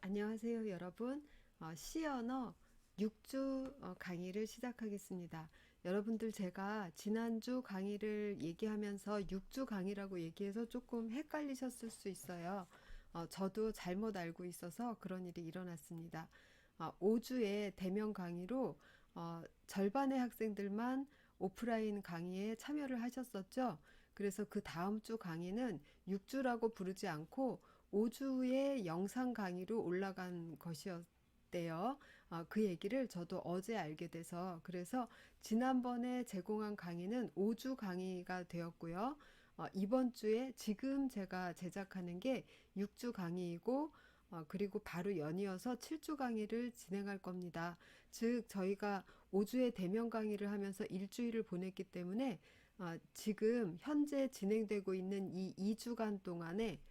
안녕하세요, 여러분. C 언어 6주 강의를 시작하겠습니다. 여러분들 제가 지난주 강의를 얘기하면서 6주 강의라고 얘기해서 조금 헷갈리셨을 수 있어요. 저도 잘못 알고 있어서 그런 일이 일어났습니다. 5주의 대면 강의로 절반의 학생들만 오프라인 강의에 참여를 하셨었죠. 그래서 그 다음 주 강의는 6주라고 부르지 않고 5주의 영상 강의로 올라간 것이었대요. 그 얘기를 저도 어제 알게 돼서 그래서 지난번에 제공한 강의는 5주 강의가 되었고요. 이번 주에 지금 제가 제작하는 게 6주 강의이고 그리고 바로 연이어서 7주 강의를 진행할 겁니다. 즉 저희가 5주의 대면 강의를 하면서 일주일을 보냈기 때문에 지금 현재 진행되고 있는 이 2주간 동안에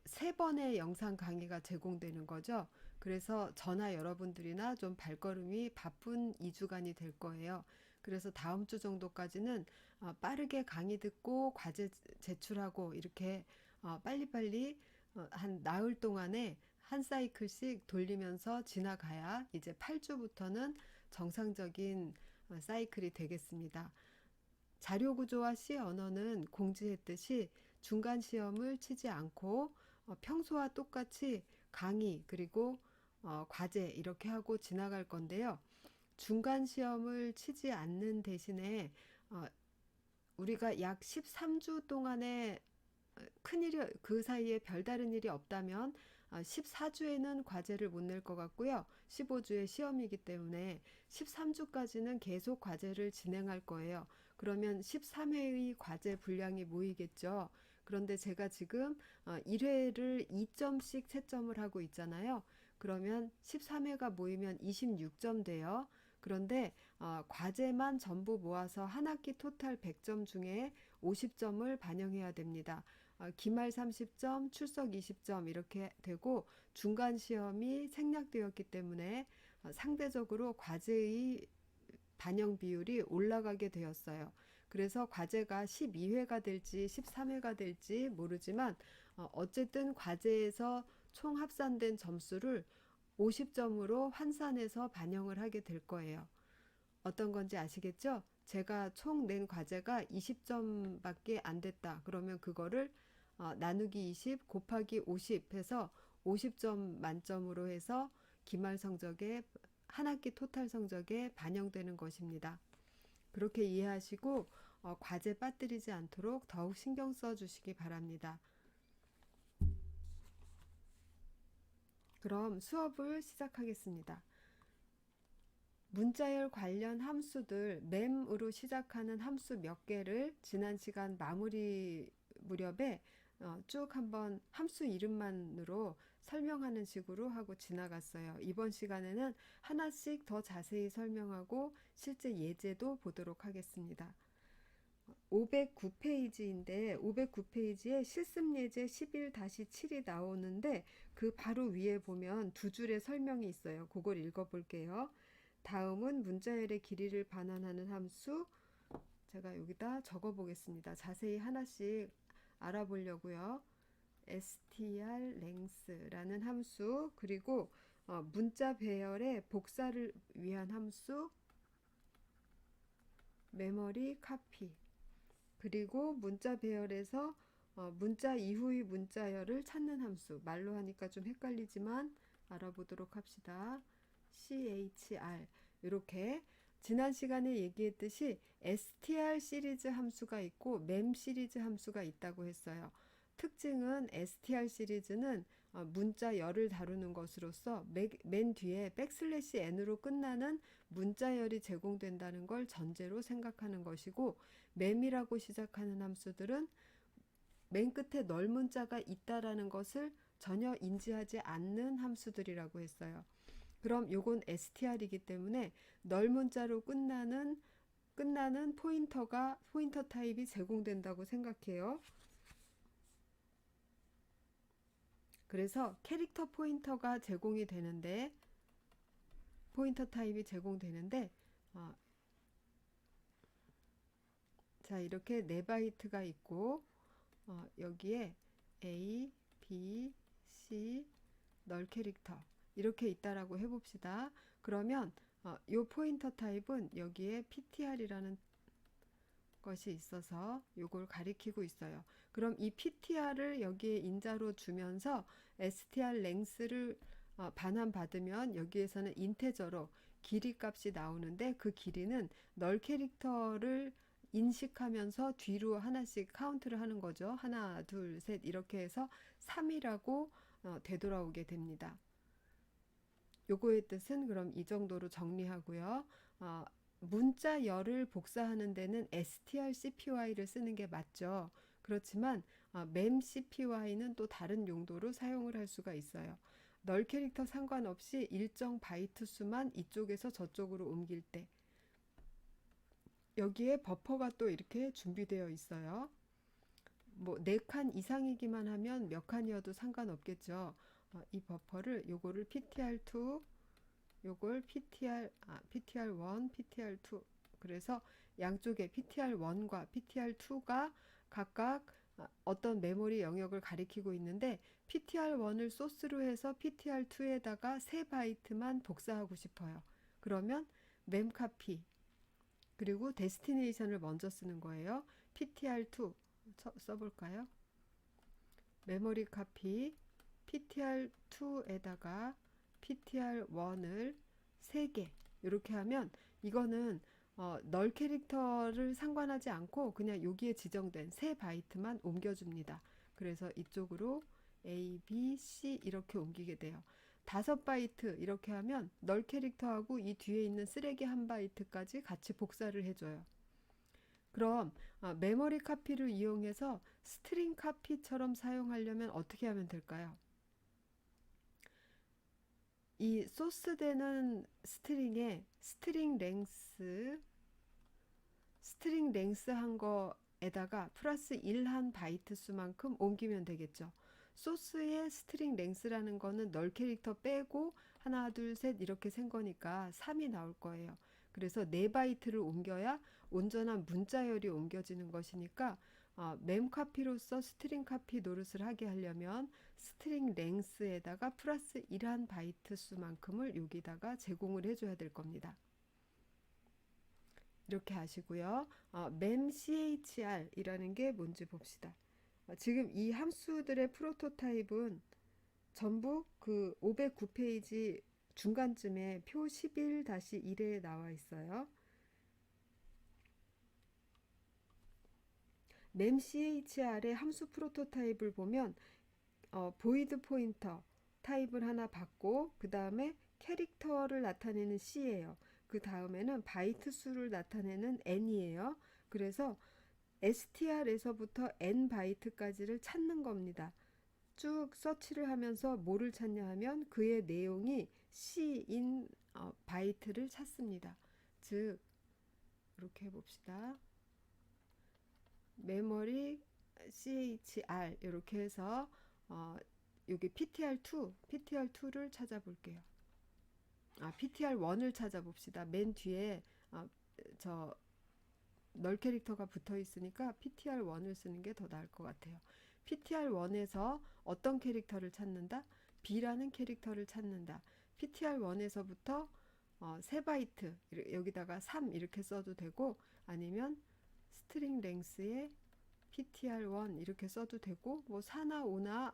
세 번의 영상 강의가 제공되는 거죠. 그래서 저나 여러분들이나 좀 발걸음이 바쁜 2주간이 될 거예요. 그래서 다음 주 정도까지는 빠르게 강의 듣고 과제 제출하고 이렇게 빨리빨리 한 나흘 동안에 한 사이클씩 돌리면서 지나가야 이제 8주부터는 정상적인 사이클이 되겠습니다. 자료 구조와 C 언어는 공지했듯이 중간 시험을 치지 않고 평소와 똑같이 강의 그리고 과제 이렇게 하고 지나갈 건데요. 중간 시험을 치지 않는 대신에 어, 우리가 약 13주 동안에 큰일이 그 사이에 별다른 일이 없다면 14주에는 과제를 못 낼 것 같고요. 15주에 시험이기 때문에 13주까지는 계속 과제를 진행할 거예요. 그러면 13회의 과제 분량이 모이겠죠. 그런데 제가 지금 1회를 2점씩 채점을 하고 있잖아요. 그러면 13회가 모이면 26점 돼요. 그런데 과제만 전부 모아서 한 학기 토탈 100점 중에 50점을 반영해야 됩니다. 기말 30점, 출석 20점 이렇게 되고 중간 시험이 생략되었기 때문에 상대적으로 과제의 반영 비율이 올라가게 되었어요. 그래서 과제가 12회가 될지 13회가 될지 모르지만 어쨌든 과제에서 총 합산된 점수를 50점으로 환산해서 반영을 하게 될 거예요. 어떤 건지 아시겠죠? 제가 총 낸 과제가 20점밖에 안 됐다. 그러면 그거를 나누기 20 곱하기 50 해서 50점 만점으로 해서 기말 성적에 한 학기 토탈 성적에 반영되는 것입니다. 그렇게 이해하시고 과제 빠뜨리지 않도록 더욱 신경 써 주시기 바랍니다. 그럼 수업을 시작하겠습니다. 문자열 관련 함수들, mem으로 시작하는 함수 몇 개를 지난 시간 마무리 무렵에 쭉 한번 함수 이름만으로 설명하는 식으로 하고 지나갔어요. 이번 시간에는 하나씩 더 자세히 설명하고 실제 예제도 보도록 하겠습니다. 509페이지인데 509페이지에 실습예제 11-7이 나오는데 그 바로 위에 보면 두 줄의 설명이 있어요. 그걸 읽어볼게요. 다음은 문자열의 길이를 반환하는 함수. 제가 여기다 적어보겠습니다. 자세히 하나씩 알아보려고요. strlength라는 함수, 그리고 문자 배열의 복사를 위한 함수, 메모리 카피, 그리고 문자 배열에서 문자 이후의 문자열을 찾는 함수. 말로 하니까 좀 헷갈리지만 알아보도록 합시다. CHR. 이렇게 지난 시간에 얘기했듯이 str 시리즈 함수가 있고 mem 시리즈 함수가 있다고 했어요. 특징은 str 시리즈는 문자열을 다루는 것으로서 맨 뒤에 백슬래시 n으로 끝나는 문자열이 제공된다는 걸 전제로 생각하는 것이고, mem이라고 시작하는 함수들은 맨 끝에 넓은 자가 있다라는 것을 전혀 인지하지 않는 함수들이라고 했어요. 그럼 요건 str이기 때문에 넓은 자로 끝나는 포인터 타입이 제공된다고 생각해요. 그래서 캐릭터 포인터가 제공이 되는데, 포인터 타입이 제공되는데 자, 이렇게 4바이트가 있고 여기에 A, B, C, 널 캐릭터 이렇게 있다라고 해봅시다. 그러면 요 포인터 타입은 여기에 PTR이라는 것이 있어서 요걸 가리키고 있어요. 그럼 이 PTR을 여기에 인자로 주면서 str 랭스를 반환받으면 여기에서는 인테저로 길이 값이 나오는데 그 길이는 널 캐릭터를 인식하면서 뒤로 하나씩 카운트를 하는 거죠. 하나, 둘, 셋 이렇게 해서 3이라고 되돌아오게 됩니다. 요거의 뜻은 그럼 이 정도로 정리하고요. 어, 문자 열을 복사하는 데는 strcpy를 쓰는 게 맞죠. 그렇지만 memcpy는 또 다른 용도로 사용을 할 수가 있어요. 널 캐릭터 상관없이 일정 바이트 수만 이쪽에서 저쪽으로 옮길 때 여기에 버퍼가 또 이렇게 준비되어 있어요. 뭐 4칸 이상이기만 하면 몇 칸이어도 상관없겠죠. 이 버퍼를 요거를 ptr2 요걸 PTR1, PTR2 그래서 양쪽에 PTR1과 PTR2가 각각 어떤 메모리 영역을 가리키고 있는데 PTR1을 소스로 해서 PTR2에다가 3바이트만 복사하고 싶어요. 그러면 memcopy 그리고 destination을 먼저 쓰는 거예요. PTR2 써볼까요? 메모리 카피 PTR2에다가 PTR1을 3개 이렇게 하면 이거는 널 캐릭터를 상관하지 않고 그냥 여기에 지정된 3바이트만 옮겨줍니다. 그래서 이쪽으로 A, B, C 이렇게 옮기게 돼요. 5바이트 이렇게 하면 널 캐릭터하고 이 뒤에 있는 쓰레기 1바이트까지 같이 복사를 해줘요. 그럼 메모리 카피를 이용해서 스트링 카피처럼 사용하려면 어떻게 하면 될까요? 이 소스되는 스트링에 스트링 랭스 한 거에다가 플러스 1 한 바이트 수만큼 옮기면 되겠죠. 소스의 스트링 랭스라는 거는 널 캐릭터 빼고 하나 둘 셋 이렇게 센 거니까 3이 나올 거예요. 그래서 4바이트를 옮겨야 온전한 문자열이 옮겨지는 것이니까 멤카피로서 스트링 카피 노릇을 하게 하려면 스트링 랭스에다가 플러스 1한 바이트 수만큼을 여기다가 제공을 해줘야 될 겁니다. 이렇게 하시고요. memchr 이라는 게 뭔지 봅시다. 지금 이 함수들의 프로토타입은 전부 그 509페이지 중간쯤에 표 11-1에 나와 있어요. memchr의 함수 프로토타입을 보면 보이드 포인터 타입을 하나 받고 그 다음에 캐릭터를 나타내는 C예요. 그 다음에는 바이트 수를 나타내는 N이에요. 그래서 str에서부터 N 바이트까지를 찾는 겁니다. 쭉 서치를 하면서 뭐를 찾냐 하면 그의 내용이 C인 바이트를 찾습니다. 즉 이렇게 해봅시다. 메모리 CHR 이렇게 해서 여기 PTR2를 찾아볼게요. PTR1을 찾아봅시다. 맨 뒤에 저 널 캐릭터가 붙어 있으니까 PTR1을 쓰는 게 더 나을 것 같아요. PTR1에서 어떤 캐릭터를 찾는다? B라는 캐릭터를 찾는다. PTR1에서부터 3바이트 여기다가 3 이렇게 써도 되고 아니면 스트링 랭스에 PTR1 이렇게 써도 되고 뭐 4나 5나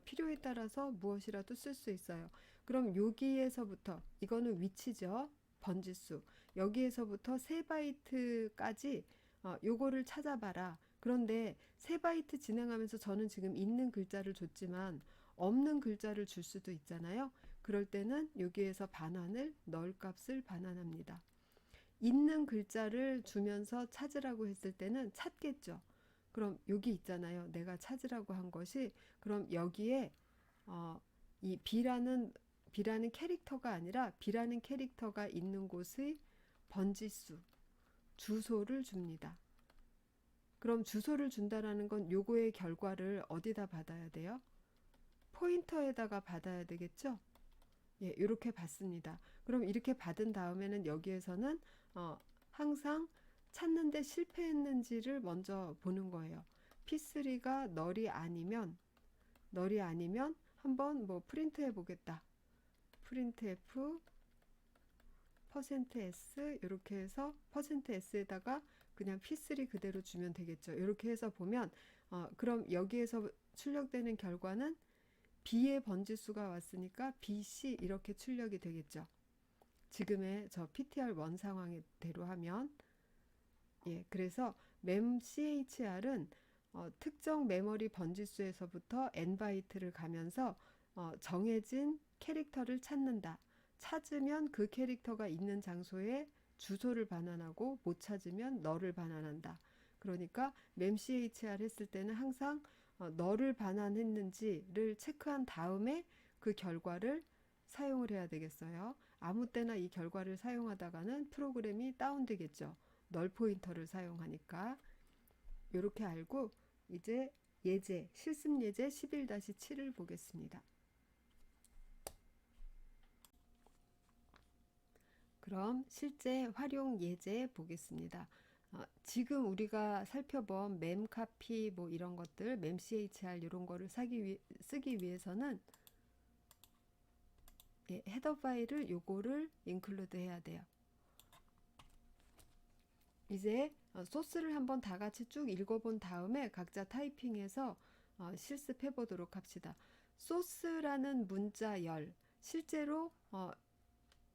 필요에 따라서 무엇이라도 쓸 수 있어요. 그럼 여기에서부터 이거는 위치죠. 번지수. 여기에서부터 3바이트까지 요거를 찾아봐라. 그런데 3바이트 진행하면서 저는 지금 있는 글자를 줬지만 없는 글자를 줄 수도 있잖아요. 그럴 때는 여기에서 반환을 널 값을 반환합니다. 있는 글자를 주면서 찾으라고 했을 때는 찾겠죠. 그럼 여기 있잖아요. 내가 찾으라고 한 것이 그럼 여기에 이 B라는 캐릭터가 아니라 B라는 캐릭터가 있는 곳의 번지수, 주소를 줍니다. 그럼 주소를 준다라는 건 요거의 결과를 어디다 받아야 돼요? 포인터에다가 받아야 되겠죠? 예, 이렇게 받습니다. 그럼 이렇게 받은 다음에는 여기에서는 항상 찾는데 실패했는지를 먼저 보는 거예요. P3가 널이 아니면 한번 뭐 프린트 해 보겠다. printf %s 이렇게 해서 %s에다가 그냥 p3 그대로 주면 되겠죠. 이렇게 해서 보면 그럼 여기에서 출력되는 결과는 b의 번지수가 왔으니까 bc 이렇게 출력이 되겠죠. 지금의 저 ptr1 상황대로 하면 그래서 memchr은 특정 메모리 번지수에서부터 n바이트를 가면서 정해진 캐릭터를 찾는다. 찾으면 그 캐릭터가 있는 장소에 주소를 반환하고 못 찾으면 너를 반환한다. 그러니까 memchr 했을 때는 항상 너를 반환했는지를 체크한 다음에 그 결과를 사용을 해야 되겠어요. 아무 때나 이 결과를 사용하다가는 프로그램이 다운되겠죠. 널 포인터를 사용하니까. 이렇게 알고 이제 예제, 실습 예제 11-7을 보겠습니다. 그럼 실제 활용 예제 보겠습니다. 지금 우리가 살펴본 memcopy 뭐 이런 것들, memchr 이런 거를 쓰기 위해서는 헤더 파일을 요거를 인클루드 해야 돼요. 이제 소스를 한번 다 같이 쭉 읽어본 다음에 각자 타이핑해서 실습해 보도록 합시다. 소스라는 문자열, 실제로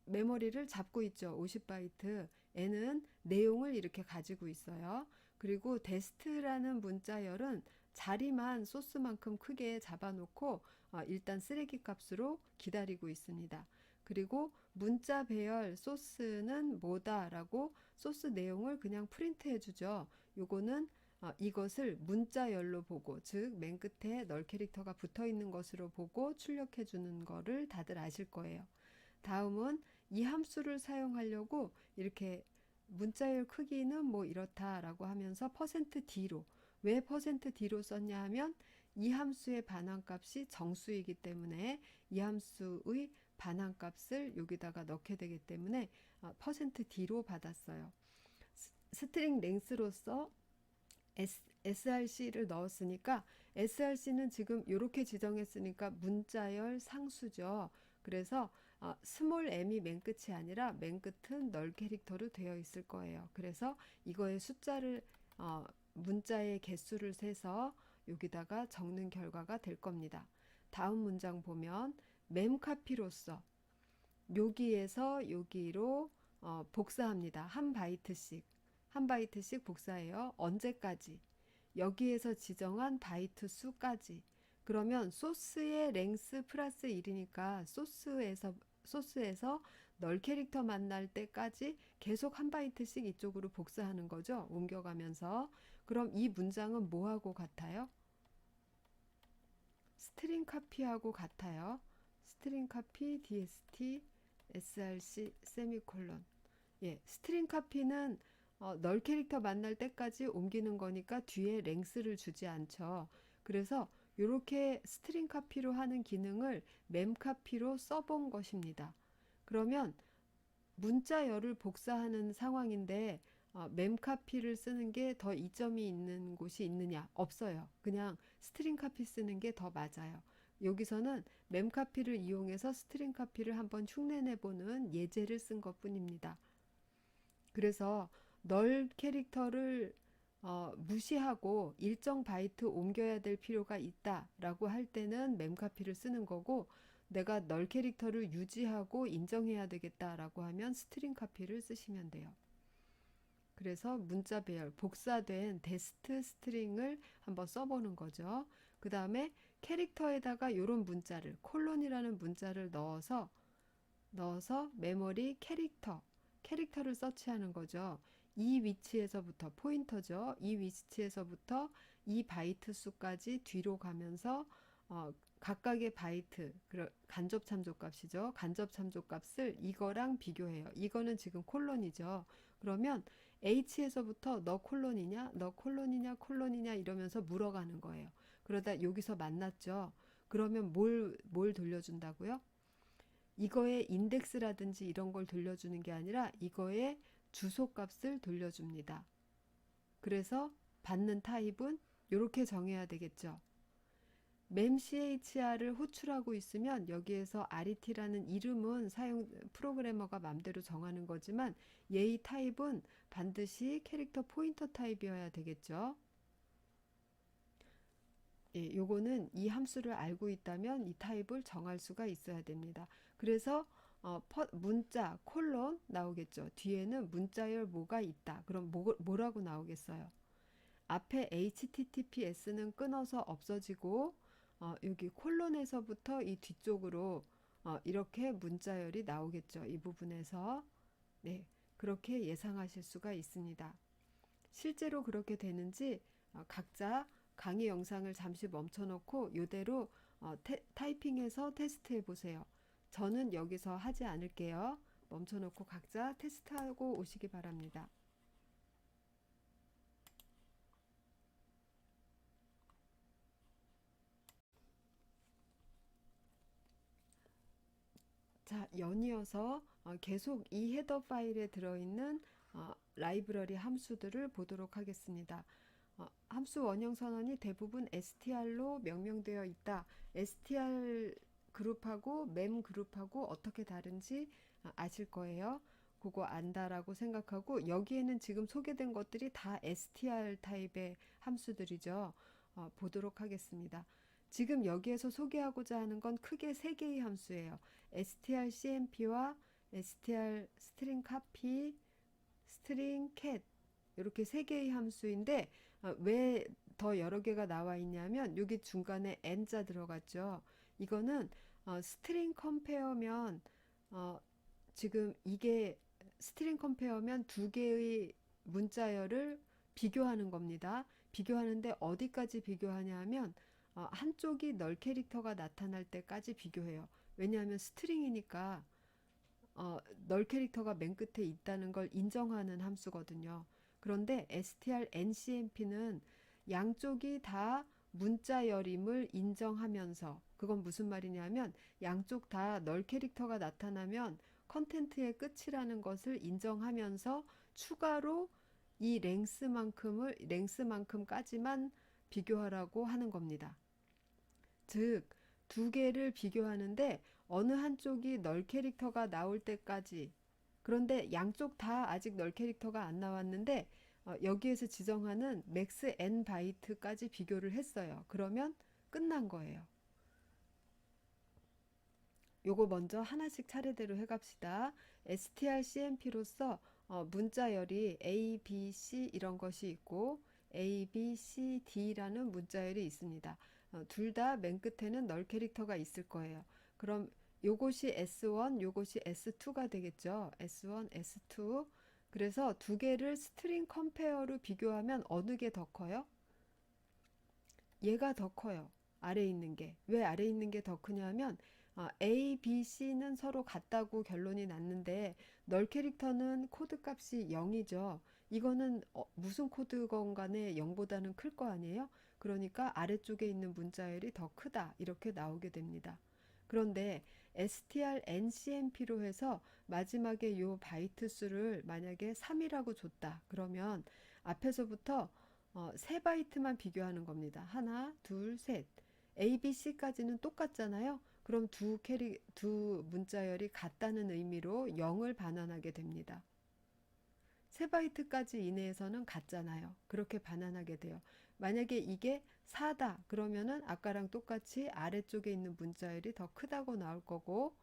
메모리를 잡고 있죠. 50바이트. 얘는 내용을 이렇게 가지고 있어요. 그리고 데스트라는 문자열은 자리만 소스만큼 크게 잡아놓고 일단 쓰레기 값으로 기다리고 있습니다. 그리고 문자 배열 소스는 뭐다라고 소스 내용을 그냥 프린트 해주죠. 요거는 이것을 문자열로 보고, 즉 맨 끝에 널 캐릭터가 붙어 있는 것으로 보고 출력해 주는 거를 다들 아실 거예요. 다음은 이 함수를 사용하려고 이렇게 문자열 크기는 뭐 이렇다라고 하면서 %d로, 왜 %d로 썼냐 하면 이 함수의 반환값이 정수이기 때문에 이 함수의 반환값을 여기다가 넣게 되기 때문에 %d로 받았어요. 스트링 랭스로서 src를 넣었으니까 src는 지금 이렇게 지정했으니까 문자열 상수죠. 그래서 스몰 m이 맨 끝이 아니라 맨 끝은 널 캐릭터로 되어 있을 거예요. 그래서 이거의 숫자를 문자의 개수를 세서 여기다가 적는 결과가 될 겁니다. 다음 문장 보면 memcopy로서 여기에서 여기로 복사합니다. 한 바이트씩 복사해요. 언제까지? 여기에서 지정한 바이트 수까지. 그러면 소스의 랭스 플러스 1이니까 소스에서 널 캐릭터 만날 때까지 계속 한 바이트씩 이쪽으로 복사하는 거죠. 옮겨가면서. 그럼 이 문장은 뭐하고 같아요? 스트링 카피하고 같아요. 스트링 카피 dst src 세미콜론. 스트링 카피는 널 캐릭터 만날 때까지 옮기는 거니까 뒤에 랭스를 주지 않죠. 그래서 이렇게 스트링 카피로 하는 기능을 memcopy로 써본 것입니다. 그러면 문자열을 복사하는 상황인데 memcopy를 쓰는 게 더 이점이 있는 곳이 있느냐? 없어요. 그냥 스트링 카피 쓰는 게 더 맞아요. 여기서는 memcopy를 이용해서 스트링 카피를 한번 흉내내보는 예제를 쓴 것뿐입니다. 그래서 널 캐릭터를 무시하고 일정 바이트 옮겨야 될 필요가 있다라고 할 때는 memcopy를 쓰는 거고, 내가 널 캐릭터를 유지하고 인정해야 되겠다라고 하면 스트링 카피를 쓰시면 돼요. 그래서 문자 배열, 복사된 데스트 스트링을 한번 써보는 거죠. 그 다음에 캐릭터에다가 이런 문자를, 콜론이라는 문자를 넣어서 메모리 캐릭터를 서치하는 거죠. 이 위치에서부터 포인터죠. 이 위치에서부터 이 바이트 수까지 뒤로 가면서 각각의 바이트, 간접 참조값이죠. 간접 참조값을 이거랑 비교해요. 이거는 지금 콜론이죠. 그러면 H에서부터 너 콜론이냐, 너 콜론이냐 이러면서 물어가는 거예요. 그러다 여기서 만났죠. 그러면 뭘 돌려준다고요? 이거의 인덱스라든지 이런 걸 돌려주는 게 아니라 이거의 주소값을 돌려줍니다. 그래서 받는 타입은 이렇게 정해야 되겠죠. memchr을 호출하고 있으면 여기에서 ret라는 이름은 사용 프로그래머가 맘대로 정하는 거지만 얘의 타입은 반드시 캐릭터 포인터 타입이어야 되겠죠. 예, 요거는 이 함수를 알고 있다면 이 타입을 정할 수가 있어야 됩니다. 그래서 문자 콜론 나오겠죠. 뒤에는 문자열 뭐가 있다. 그럼 뭐라고 나오겠어요? 앞에 HTTPS는 끊어서 없어지고 여기 콜론에서부터 이 뒤쪽으로 이렇게 문자열이 나오겠죠. 이 부분에서 네, 그렇게 예상하실 수가 있습니다. 실제로 그렇게 되는지 각자 강의 영상을 잠시 멈춰놓고 이대로 타이핑해서 테스트해 보세요. 저는 여기서 하지 않을게요. 멈춰놓고 각자 테스트하고 오시기 바랍니다. 자, 연이어서 계속 이 헤더 파일에 들어있는 라이브러리 함수들을 보도록 하겠습니다. 함수 원형 선언이 대부분 str로 명명되어 있다. str 그룹하고 mem 그룹하고 어떻게 다른지 아실 거예요. 그거 안다라고 생각하고 여기에는 지금 소개된 것들이 다 str 타입의 함수들이죠. 보도록 하겠습니다. 지금 여기에서 소개하고자 하는 건 크게 세 개의 함수예요. strcmp와 str string copy, string cat 이렇게 세 개의 함수인데 왜 더 여러 개가 나와 있냐면 여기 중간에 n자 들어갔죠. 이거는 스트링 컴페어면 지금 이게 스트링 컴페어면 두 개의 문자열을 비교하는 겁니다. 비교하는데 어디까지 비교하냐 하면 한쪽이 널 캐릭터가 나타날 때까지 비교해요. 왜냐하면 스트링이니까 널 캐릭터가 맨 끝에 있다는 걸 인정하는 함수거든요. 그런데 strncmp는 양쪽이 다 문자열임을 인정하면서 그건 무슨 말이냐면 양쪽 다 널 캐릭터가 나타나면 컨텐트의 끝이라는 것을 인정하면서 추가로 이 랭스만큼까지만 비교하라고 하는 겁니다. 즉, 두 개를 비교하는데 어느 한쪽이 널 캐릭터가 나올 때까지 그런데 양쪽 다 아직 널 캐릭터가 안 나왔는데 여기에서 지정하는 맥스 n 바이트까지 비교를 했어요. 그러면 끝난 거예요. 요거 먼저 하나씩 차례대로 해갑시다. strcmp로서 문자열이 A, B, C 이런 것이 있고 A, B, C, D라는 문자열이 있습니다. 둘 다 맨 끝에는 널 캐릭터가 있을 거예요. 그럼 요것이 S1, 요것이 S2가 되겠죠. S1, S2. 그래서 두 개를 스트링 컴페어로 비교하면 어느 게 더 커요? 얘가 더 커요. 아래에 있는 게. 왜 아래에 있는 게 더 크냐면 A, B, C는 서로 같다고 결론이 났는데 널 캐릭터는 코드 값이 0이죠. 이거는 무슨 코드건 간에 0보다는 클 거 아니에요? 그러니까 아래쪽에 있는 문자열이 더 크다. 이렇게 나오게 됩니다. 그런데 strncmp로 해서 마지막에 요 바이트 수를 만약에 3이라고 줬다. 그러면 앞에서부터 세 바이트만 비교하는 겁니다. 하나, 둘, 셋. A, B, C까지는 똑같잖아요. 그럼 두 문자열이 같다는 의미로 0을 반환하게 됩니다. 세 바이트까지 이내에서는 같잖아요. 그렇게 반환하게 돼요. 만약에 이게 4다 그러면은 아까랑 똑같이 아래쪽에 있는 문자열이 더 크다고 나올 거고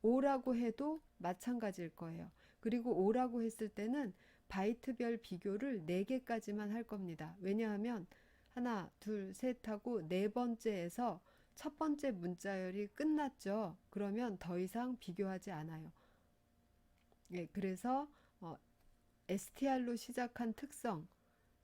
5라고 해도 마찬가지일 거예요. 그리고 5라고 했을 때는 바이트별 비교를 4개까지만 할 겁니다. 왜냐하면 하나, 둘, 셋 하고 네 번째에서 첫 번째 문자열이 끝났죠. 그러면 더 이상 비교하지 않아요. 예, 그래서 str로 시작한 특성,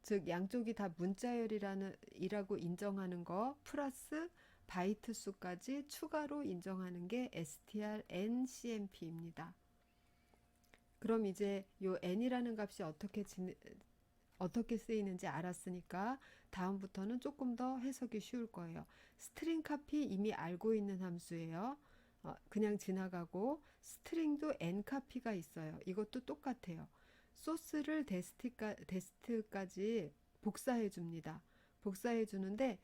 즉 양쪽이 다 문자열이라고 인정하는 거 플러스 바이트 수까지 추가로 인정하는 게 strncmp입니다. 그럼 이제 요 n이라는 값이 어떻게 쓰이는지 알았으니까 다음부터는 조금 더 해석이 쉬울 거예요. 스트링 카피 이미 알고 있는 함수예요. 그냥 지나가고 스트링도 n 카피가 있어요. 이것도 똑같아요. 소스를 데스트까지 복사해 줍니다. 복사해 주는데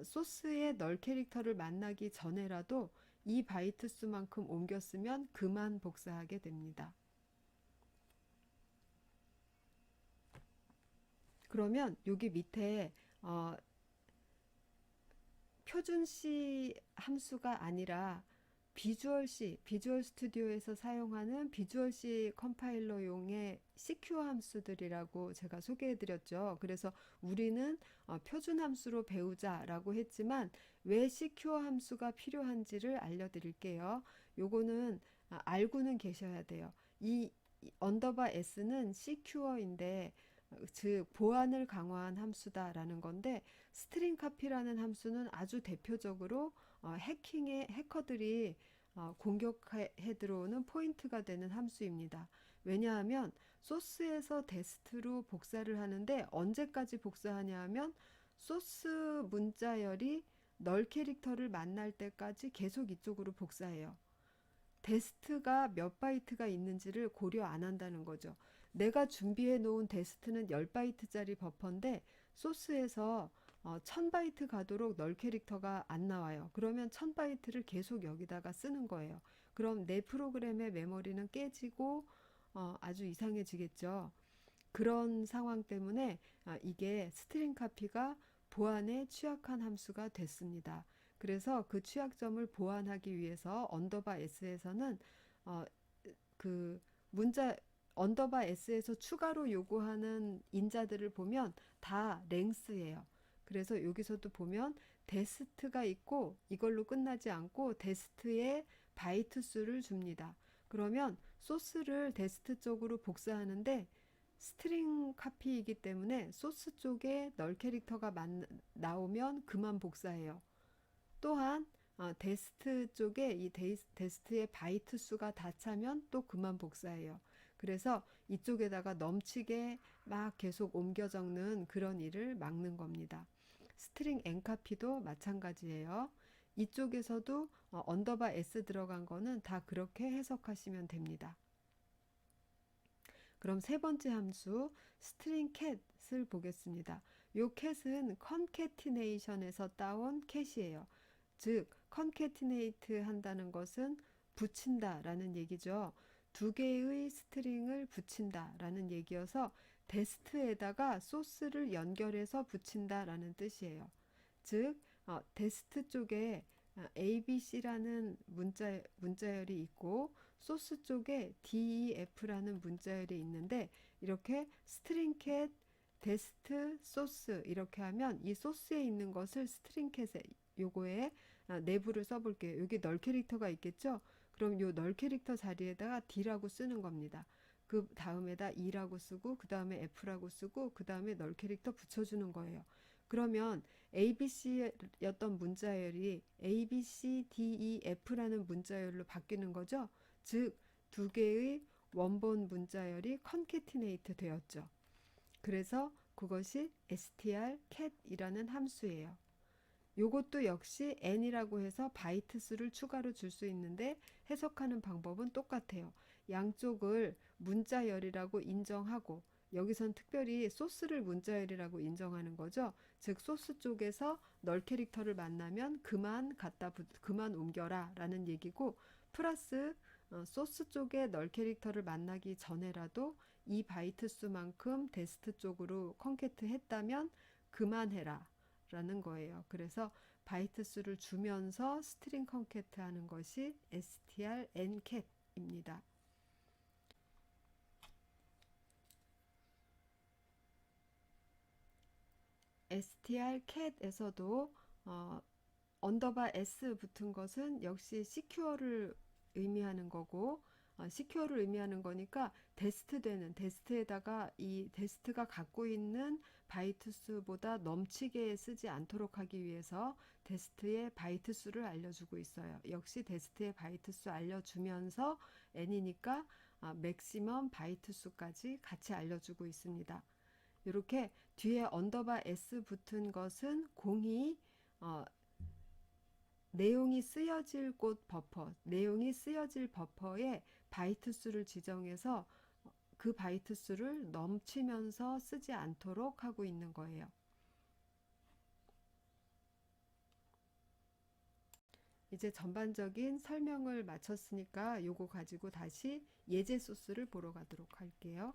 소스의 널 캐릭터를 만나기 전에라도 이 바이트 수만큼 옮겨 쓰면 그만 복사하게 됩니다. 그러면 여기 밑에 어, 표준 C 함수가 아니라 비주얼 C, 비주얼 스튜디오에서 사용하는 비주얼 C 컴파일러용의 CQ 함수들이라고 제가 소개해 드렸죠. 그래서 우리는 표준 함수로 배우자라고 했지만 왜 CQ 함수가 필요한지를 알려드릴게요. 요거는 알고는 계셔야 돼요. 이 언더바 S는 CQ어인데 즉 보안을 강화한 함수다라는 건데 스트링 카피라는 함수는 아주 대표적으로 해킹의 해커들이 공격해 들어오는 포인트가 되는 함수입니다. 왜냐하면 소스에서 데스트로 복사를 하는데 언제까지 복사하냐 하면 소스 문자열이 널 캐릭터를 만날 때까지 계속 이쪽으로 복사해요. 데스트가 몇 바이트가 있는지를 고려 안 한다는 거죠. 내가 준비해 놓은 데스트는 10바이트짜리 버퍼인데 소스에서 1000바이트 가도록 널 캐릭터가 안 나와요. 그러면 1000바이트를 계속 여기다가 쓰는 거예요. 그럼 내 프로그램의 메모리는 깨지고 아주 이상해지겠죠. 그런 상황 때문에 이게 스트링 카피가 보안에 취약한 함수가 됐습니다. 그래서 그 취약점을 보완하기 위해서 언더바 S에서는 어, 그 문자 언더바 S에서 추가로 요구하는 인자들을 보면 다 랭스예요. 그래서 여기서도 보면 데스트가 있고 이걸로 끝나지 않고 데스트에 바이트 수를 줍니다. 그러면 소스를 데스트 쪽으로 복사하는데 스트링 카피이기 때문에 소스 쪽에 널 캐릭터가 나오면 그만 복사해요. 또한 데스트 쪽에 이 데스트의 바이트 수가 다 차면 또 그만 복사해요. 그래서 이쪽에다가 넘치게 막 계속 옮겨 적는 그런 일을 막는 겁니다. 스트링 엔카피도 마찬가지예요. 이쪽에서도 언더바 S 들어간 거는 다 그렇게 해석하시면 됩니다. 그럼 세 번째 함수 스트링 캣을 보겠습니다. 요 캣은 컨캐티네이션에서 따온 캣이에요. 즉 컨캐티네이트 한다는 것은 붙인다라는 얘기죠. 두 개의 스트링을 붙인다라는 얘기여서 데스트에다가 소스를 연결해서 붙인다라는 뜻이에요. 즉 데스트 쪽에 ABC라는 문자열이 있고 소스 쪽에 DEF라는 문자열이 있는데 이렇게 스트링 캣 데스트 소스 이렇게 하면 이 소스에 있는 것을 스트링 캣에 요거에 내부를 써볼게요. 여기 널 캐릭터가 있겠죠? 그럼 요 널 캐릭터 자리에다가 D라고 쓰는 겁니다. 그 다음에다 E라고 쓰고 그 다음에 F라고 쓰고 그 다음에 널 캐릭터 붙여주는 거예요. 그러면 ABC였던 문자열이 A, B, C, D, E, F라는 문자열로 바뀌는 거죠. 즉, 두 개의 원본 문자열이 컨캐티네이트 되었죠. 그래서 그것이 str cat이라는 함수예요. 요것도 역시 n이라고 해서 바이트 수를 추가로 줄 수 있는데 해석하는 방법은 똑같아요. 양쪽을 문자열이라고 인정하고 여기선 특별히 소스를 문자열이라고 인정하는 거죠. 즉 소스 쪽에서 널 캐릭터를 만나면 그만 옮겨라 라는 얘기고 플러스 소스 쪽에 널 캐릭터를 만나기 전에라도 이 바이트 수만큼 데스트 쪽으로 컨캐트 했다면 그만해라 라는 거예요. 그래서 바이트 수를 주면서 스트링 컨캐트 하는 것이 strncat입니다. strcat에서도 언더바 s 붙은 것은 역시 시큐어를 의미하는 거고 시큐어를 의미하는 거니까 데스트에다가 이 데스트가 갖고 있는 바이트 수보다 넘치게 쓰지 않도록 하기 위해서 데스트의 바이트 수를 알려주고 있어요. 역시 데스트의 바이트 수 알려주면서 n이니까 맥시멈 바이트 수까지 같이 알려주고 있습니다. 이렇게 뒤에 언더바 s 붙은 것은 공이 내용이 쓰여질 곳 버퍼, 내용이 쓰여질 버퍼에 바이트 수를 지정해서 그 바이트 수를 넘치면서 쓰지 않도록 하고 있는 거예요. 이제 전반적인 설명을 마쳤으니까 요거 가지고 다시 예제 소스를 보러 가도록 할게요.